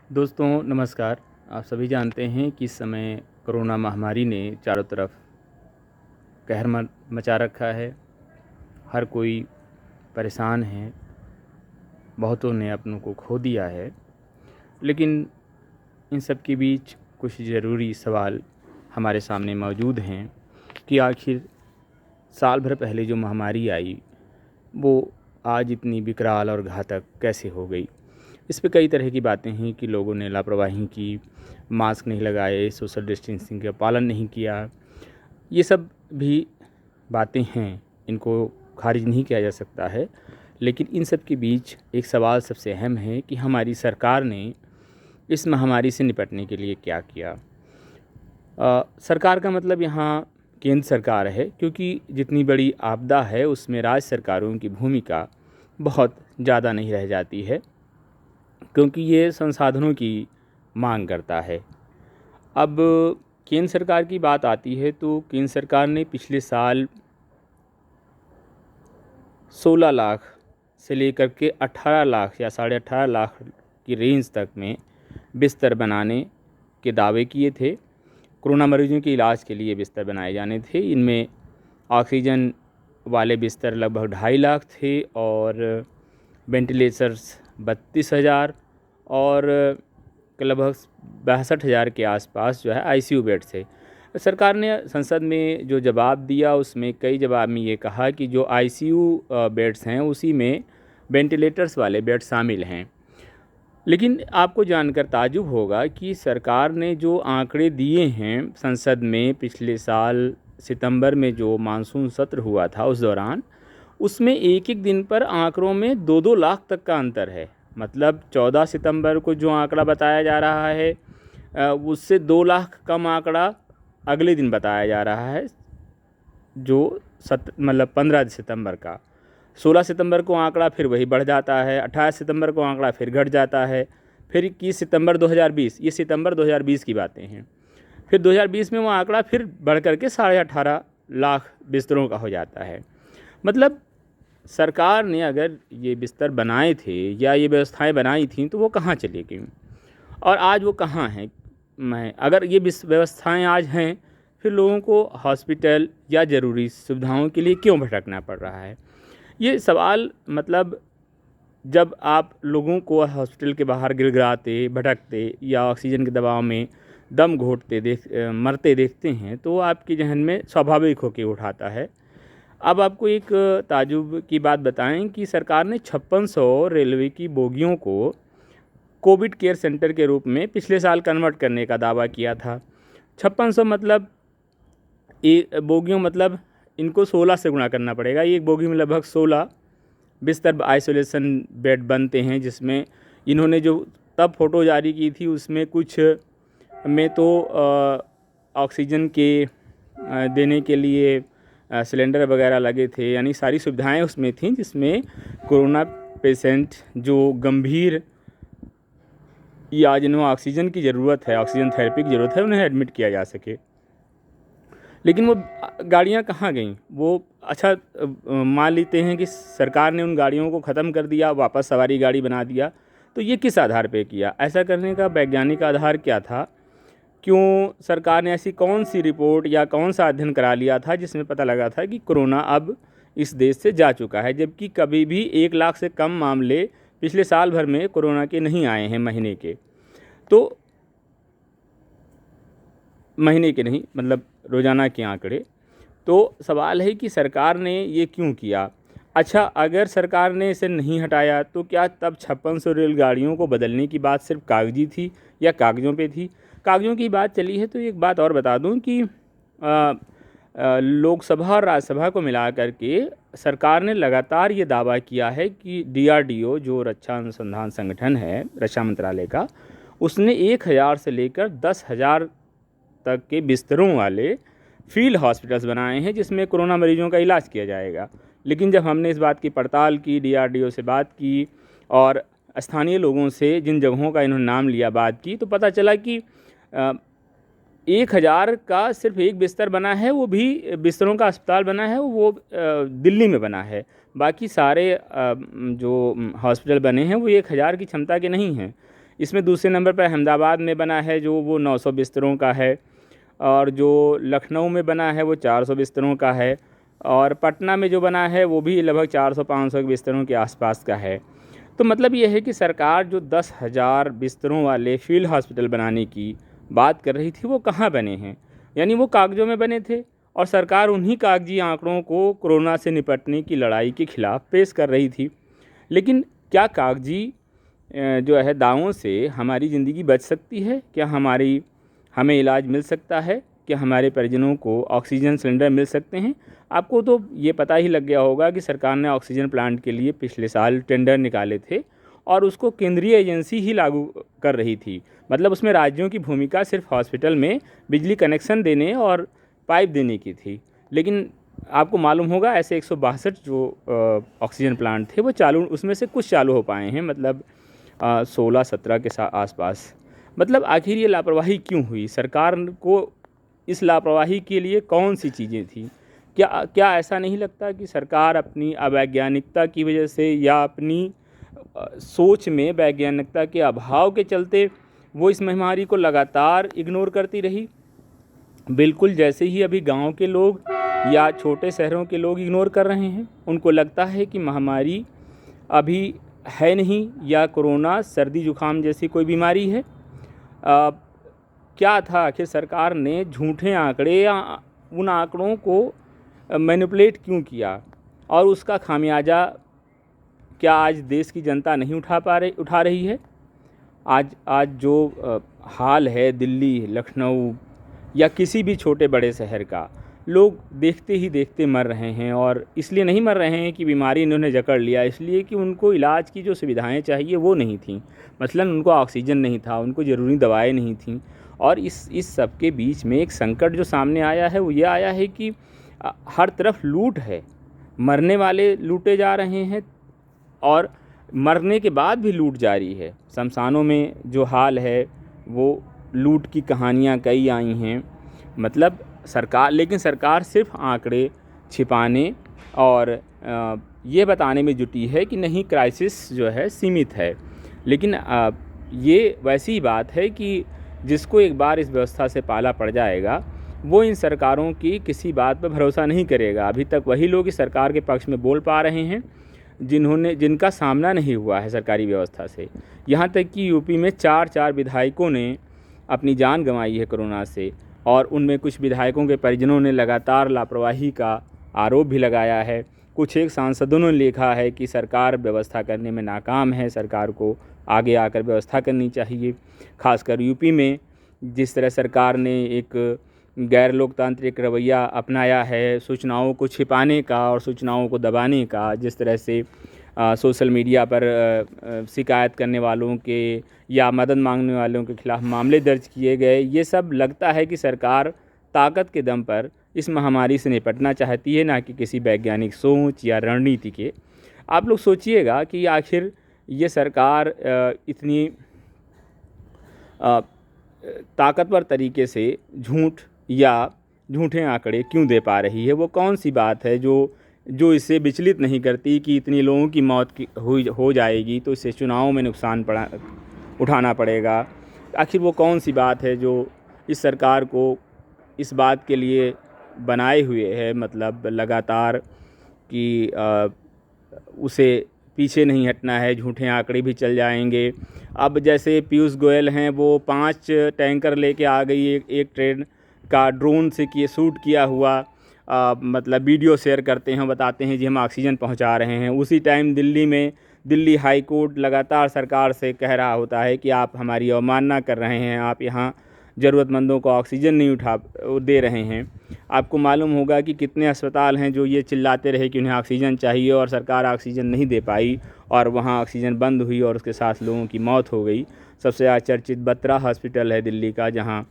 दोस्तों नमस्कार। आप सभी जानते हैं कि इस समय कोरोना महामारी ने चारों तरफ कहर मचा रखा है। हर कोई परेशान है, बहुतों ने अपनों को खो दिया है। लेकिन इन सब के बीच कुछ ज़रूरी सवाल हमारे सामने मौजूद हैं कि आखिर साल भर पहले जो महामारी आई वो आज इतनी विकराल और घातक कैसे हो गई। इस पे कई तरह की बातें हैं कि लोगों ने लापरवाही की, मास्क नहीं लगाए, सोशल डिस्टेंसिंग का पालन नहीं किया। ये सब भी बातें हैं, इनको खारिज नहीं किया जा सकता है। लेकिन इन सब के बीच एक सवाल सबसे अहम है कि हमारी सरकार ने इस महामारी से निपटने के लिए क्या किया। सरकार का मतलब यहाँ केंद्र सरकार है, क्योंकि जितनी बड़ी आपदा है उसमें राज्य सरकारों की भूमिका बहुत ज़्यादा नहीं रह जाती है, क्योंकि ये संसाधनों की मांग करता है। अब केंद्र सरकार की बात आती है तो केंद्र सरकार ने पिछले साल 16 लाख से लेकर के 18 लाख या 18.5 लाख की रेंज तक में बिस्तर बनाने के दावे किए थे। कोरोना मरीजों के इलाज के लिए बिस्तर बनाए जाने थे। इनमें ऑक्सीजन वाले बिस्तर लगभग 2.5 लाख थे और वेंटिलेटर्स 32,000 और लगभग 62,000 के आसपास जो है आईसीयू बेड थे। सरकार ने संसद में जो जवाब दिया उसमें कई जवाब में ये कहा कि जो आईसीयू बेड्स हैं उसी में वेंटिलेटर्स वाले बेड शामिल हैं। लेकिन आपको जानकर ताज्जुब होगा कि सरकार ने जो आंकड़े दिए हैं संसद में पिछले साल सितंबर में जो मानसून सत्र हुआ था उस दौरान, उसमें एक एक दिन पर आंकड़ों में 2-2 लाख तक का अंतर है। मतलब 14 सितंबर को जो आंकड़ा बताया जा रहा है उससे 2 लाख कम आंकड़ा अगले दिन बताया जा रहा है, जो 15 सितंबर का। 16 सितंबर को आंकड़ा फिर वही बढ़ जाता है, 28 सितंबर को आंकड़ा फिर घट जाता है, फिर 21 सितंबर 2020, ये सितंबर 2020 की बातें हैं। फिर 2020 में वो आंकड़ा फिर बढ़ करके 18.5 लाख बिस्तरों का हो जाता है। मतलब सरकार ने अगर ये बिस्तर बनाए थे या ये व्यवस्थाएं बनाई थीं तो वो कहाँ चली गई और आज वो कहाँ हैं। अगर ये व्यवस्थाएं आज हैं फिर लोगों को हॉस्पिटल या ज़रूरी सुविधाओं के लिए क्यों भटकना पड़ रहा है। ये सवाल मतलब जब आप लोगों को हॉस्पिटल के बाहर गिड़गिड़ाते, भटकते या ऑक्सीजन के दबाव में दम घोटते मरते देखते हैं तो आपके जहन में स्वाभाविक होकर उठाता है। अब आपको एक ताजुब की बात बताएं कि सरकार ने 5600 रेलवे की बोगियों को कोविड केयर सेंटर के रूप में पिछले साल कन्वर्ट करने का दावा किया था। 5600 मतलब बोगियों, मतलब इनको 16 से गुणा करना पड़ेगा। एक बोगी में लगभग 16 बिस्तर आइसोलेशन बेड बनते हैं, जिसमें इन्होंने जो तब फ़ोटो जारी की थी उसमें कुछ में तो ऑक्सीजन के देने के लिए सिलेंडर वगैरह लगे थे, यानी सारी सुविधाएं उसमें थीं जिसमें कोरोना पेशेंट जो गंभीर या जिन्हें ऑक्सीजन की ज़रूरत है, ऑक्सीजन थेरेपी की ज़रूरत है, उन्हें एडमिट किया जा सके। लेकिन वो गाड़ियाँ कहाँ गईं? वो अच्छा मान लेते हैं कि सरकार ने उन गाड़ियों को ख़त्म कर दिया, वापस सवारी गाड़ी बना दिया, तो ये किस आधार पे किया? ऐसा करने का वैज्ञानिक आधार क्या था? क्यों सरकार ने ऐसी कौन सी रिपोर्ट या कौन सा अध्ययन करा लिया था जिसमें पता लगा था कि कोरोना अब इस देश से जा चुका है, जबकि कभी भी 1 लाख से कम मामले पिछले साल भर में कोरोना के नहीं आए हैं महीने के। तो महीने के नहीं, मतलब रोज़ाना के आंकड़े। तो सवाल है कि सरकार ने ये क्यों किया? अच्छा, अगर सरकार ने इसे नहीं हटाया तो क्या तब 5600 रेलगाड़ियों को बदलने की बात सिर्फ कागजी थी या कागज़ों पे थी? कागज़ों की बात चली है तो एक बात और बता दूं कि लोकसभा और राज्यसभा को मिला करके सरकार ने लगातार ये दावा किया है कि DRDO जो रक्षा अनुसंधान संगठन है रक्षा मंत्रालय का, उसने 1000 से लेकर 10,000 तक के बिस्तरों वाले फील्ड हॉस्पिटल्स बनाए हैं जिसमें कोरोना मरीजों का इलाज किया जाएगा। लेकिन जब हमने इस बात की पड़ताल की, DRDO से बात की और स्थानीय लोगों से जिन जगहों का इन्होंने नाम लिया बात की, तो पता चला कि 1000 का सिर्फ एक बिस्तर बना है, वो भी बिस्तरों का अस्पताल बना है, वो दिल्ली में बना है। बाकी सारे जो हॉस्पिटल बने हैं वो 1000 की क्षमता के नहीं हैं। इसमें दूसरे नंबर पर अहमदाबाद में बना है जो वो 900 बिस्तरों का है, और जो लखनऊ में बना है वो 400 बिस्तरों का है, और पटना में जो बना है वो भी लगभग 400-500 बिस्तरों के आसपास का है। तो मतलब ये है कि सरकार जो 10,000 बिस्तरों वाले फील्ड हॉस्पिटल बनाने की बात कर रही थी वो कहाँ बने हैं, यानी वो कागज़ों में बने थे, और सरकार उन्हीं कागजी आंकड़ों को कोरोना से निपटने की लड़ाई के खिलाफ पेश कर रही थी। लेकिन क्या कागजी जो है दावों से हमारी ज़िंदगी बच सकती है? क्या हमें इलाज मिल सकता है? क्या हमारे परिजनों को ऑक्सीजन सिलेंडर मिल सकते हैं? आपको तो ये पता ही लग गया होगा कि सरकार ने ऑक्सीजन प्लांट के लिए पिछले साल टेंडर निकाले थे, और उसको केंद्रीय एजेंसी ही लागू कर रही थी। मतलब उसमें राज्यों की भूमिका सिर्फ हॉस्पिटल में बिजली कनेक्शन देने और पाइप देने की थी। लेकिन आपको मालूम होगा ऐसे 162 जो ऑक्सीजन प्लांट थे वो चालू, उसमें से कुछ चालू हो पाए हैं, मतलब 16-17 के आसपास। मतलब आखिर ये लापरवाही क्यों हुई? सरकार को इस लापरवाही के लिए कौन सी चीज़ें थी? क्या क्या ऐसा नहीं लगता कि सरकार अपनी अवैज्ञानिकता की वजह से या अपनी सोच में वैज्ञानिकता के अभाव के चलते वो इस महामारी को लगातार इग्नोर करती रही? बिल्कुल जैसे ही अभी गांव के लोग या छोटे शहरों के लोग इग्नोर कर रहे हैं। उनको लगता है कि महामारी अभी है नहीं, या कोरोना सर्दी जुकाम जैसी कोई बीमारी है। क्या था आखिर सरकार ने झूठे आंकड़े या उन आंकड़ों को मैनिपुलेट क्यों किया, और उसका खामियाजा क्या आज देश की जनता नहीं उठा रही है? आज जो हाल है दिल्ली, लखनऊ या किसी भी छोटे बड़े शहर का, लोग देखते ही देखते मर रहे हैं, और इसलिए नहीं मर रहे हैं कि बीमारी इन्होंने जकड़ लिया, इसलिए कि उनको इलाज की जो सुविधाएं चाहिए वो नहीं थी। मसलन उनको ऑक्सीजन नहीं था, उनको ज़रूरी दवाएं नहीं थीं। और इस सब के बीच में एक संकट जो सामने आया है वो ये आया है कि हर तरफ लूट है, मरने वाले लूटे जा रहे हैं, और मरने के बाद भी लूट जारी है। शमशानों में जो हाल है वो लूट की कहानियाँ कई आई हैं। मतलब लेकिन सरकार सिर्फ आंकड़े छिपाने और ये बताने में जुटी है कि नहीं, क्राइसिस जो है सीमित है। लेकिन ये वैसी बात है कि जिसको एक बार इस व्यवस्था से पाला पड़ जाएगा वो इन सरकारों की किसी बात पर भरोसा नहीं करेगा। अभी तक वही लोग इस सरकार के पक्ष में बोल पा रहे हैं जिनका सामना नहीं हुआ है सरकारी व्यवस्था से। यहाँ तक कि यूपी में 4 विधायकों ने अपनी जान गंवाई है कोरोना से, और उनमें कुछ विधायकों के परिजनों ने लगातार लापरवाही का आरोप भी लगाया है। कुछ एक सांसदों ने लिखा है कि सरकार व्यवस्था करने में नाकाम है, सरकार को आगे आकर व्यवस्था करनी चाहिए। खासकर यूपी में जिस तरह सरकार ने एक गैर लोकतांत्रिक रवैया अपनाया है सूचनाओं को छिपाने का और सूचनाओं को दबाने का, जिस तरह से सोशल मीडिया पर शिकायत करने वालों के या मदद मांगने वालों के खिलाफ मामले दर्ज किए गए, ये सब लगता है कि सरकार ताकत के दम पर इस महामारी से निपटना चाहती है, ना कि किसी वैज्ञानिक सोच या रणनीति के। आप लोग सोचिएगा कि आखिर ये सरकार इतनी ताकतवर तरीके से झूठ या झूठे आंकड़े क्यों दे पा रही है? वो कौन सी बात है जो इसे विचलित नहीं करती कि इतनी लोगों की मौत हो जाएगी तो इससे चुनाव में नुकसान उठाना पड़ेगा? आखिर वो कौन सी बात है जो इस सरकार को इस बात के लिए बनाए हुए है, मतलब लगातार कि उसे पीछे नहीं हटना है, झूठे आंकड़े भी चल जाएंगे। अब जैसे पीयूष गोयल हैं, वो 5 टैंकर लेके आ गई एक ट्रेन का ड्रोन से शूट किया हुआ मतलब वीडियो शेयर करते हैं, बताते हैं जी हम ऑक्सीजन पहुंचा रहे हैं। उसी टाइम दिल्ली हाई कोर्ट लगातार सरकार से कह रहा होता है कि आप हमारी अवमानना कर रहे हैं, आप यहाँ ज़रूरतमंदों को ऑक्सीजन नहीं दे रहे हैं। आपको मालूम होगा कि कितने अस्पताल हैं जो ये चिल्लाते रहे कि उन्हें ऑक्सीजन चाहिए और सरकार ऑक्सीजन नहीं दे पाई, और वहाँ ऑक्सीजन बंद हुई और उसके साथ लोगों की मौत हो गई। सबसे ज़्यादा चर्चित बत्रा हॉस्पिटल है दिल्ली का, जहाँ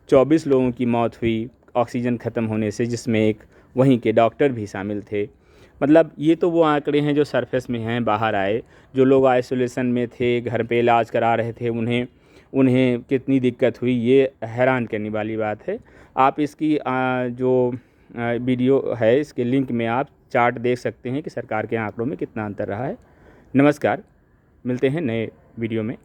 24 लोगों की मौत हुई ऑक्सीजन ख़त्म होने से, जिसमें एक वहीं के डॉक्टर भी शामिल थे। मतलब ये तो वो आंकड़े हैं जो सरफेस में हैं, बाहर आए। जो लोग आइसोलेशन में थे, घर पे इलाज करा रहे थे, उन्हें कितनी दिक्कत हुई, ये हैरान करने वाली बात है। आप इसकी जो वीडियो है इसके लिंक में आप चार्ट देख सकते हैं कि सरकार के आंकड़ों में कितना अंतर रहा है। नमस्कार, मिलते हैं नए वीडियो में।